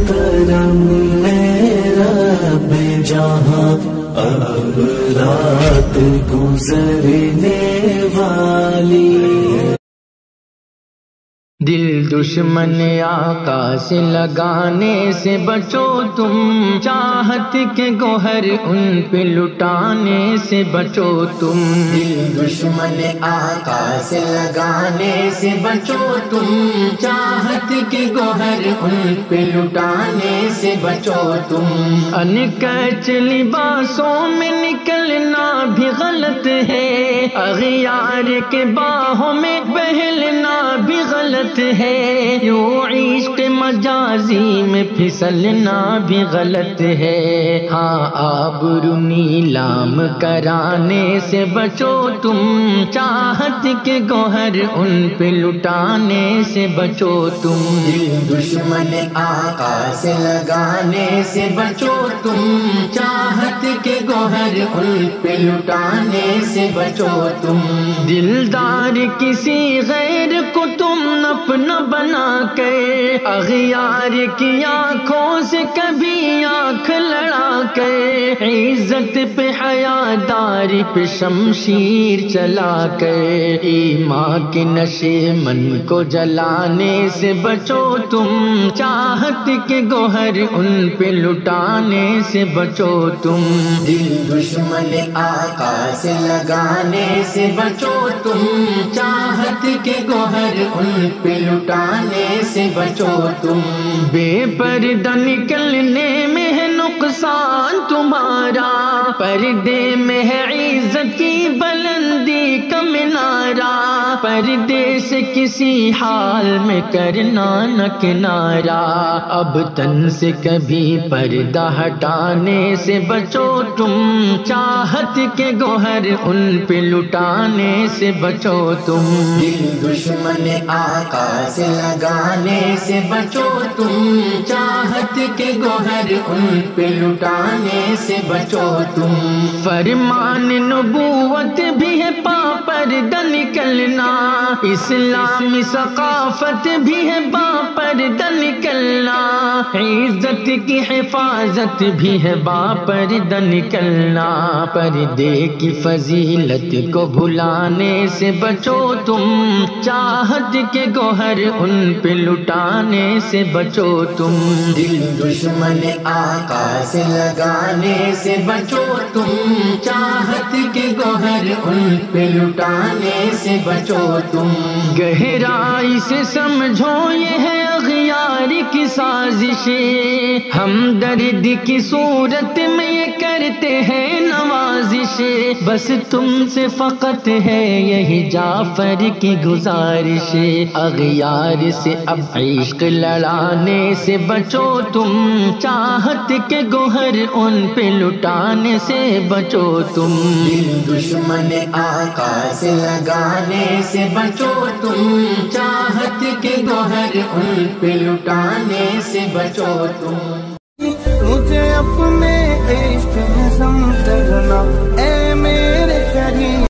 کرم رب جہاں اب رات گزرنے والی، دل دشمن آقا سے لگانے سے بچو تم، چاہت کے گوہر ان پہ لٹانے سے بچو تم، دل دشمن آقا سے لگانے سے بچو تم، چاہت کے گوہر ان پہ لٹانے سے بچو تم، انکچ لباسوں میں نکلنا بھی غلط ہے، اغیار کے باہوں میں بہلنا بھی غلط ہے، یوں عشق مجازی میں پھسلنا بھی غلط ہے، ہاں آبرو نیلام کرانے سے بچو تم، چاہت کے گوہر ان پہ لٹانے سے بچو تم، دل دشمن آقا سے لگانے سے بچو تم، چاہت کے گوہر ان پہ لٹانے سے بچو تم، دلدار کسی غیر کو تم اپنا بنا کر، اغیار کی آنکھوں سے کبھی آنکھ لڑا کر، عزت پہ حیاداری پہ شمشیر چلا کر، ایمان کے نشے من کو جلانے سے بچو تم، چاہت کے گوہر ان پہ لٹانے سے بچو تم، دل دشمن آقا سے لگانے سے بچو تم، چاہت کے گوہر ان پہ لٹانے سے بچو تم، بے پردہ نکلنے میں ہے نقصان تمہارا، پردے میں ہے عزت کی بلندی کا منارہ، پردے سے کسی حال میں کرنا نہ کنارہ، اب تن سے کبھی پردہ ہٹانے سے بچو تم، چاہت کے گوہر ان پہ لٹانے سے بچو تم، دل دشمن آقا سے لگانے سے بچو تم، چاہت کے گوہر ان پہ لٹانے سے بچو تم، فرمان نبوت بھی ہے پاپردہ نکلنا، اسلامی ثقافت بھی ہے باپردہ نکلنا، عزت کی حفاظت بھی ہے باپردہ نکلنا، پردے کی فضیلت کو بھلانے سے بچو تم، چاہت کے گوہر ان پہ لٹانے سے بچو تم، دل دشمن آقا سے لگانے سے بچو تم، چاہت کے گوہر ان پہ لٹانے سے بچو تم، گہرائی سے سمجھو یہ ہے اغیار کی سازشیں، ہمدرد کی صورت میں یہ کرتے ہیں نوازشیں، بس تم سے فقط ہے یہی جعفر کی گزارش، اغیار سے اب عشق لڑانے سے بچو تم، چاہت کے گوہر ان پہ لٹانے سے بچو تم، دل دشمن آقا سے لگانے سے بچو تم، چاہت کے گوہر ان پہ لٹانے سے بچو تم، مجھے اپنے عشق میں سمجھنا اے میرے کریم۔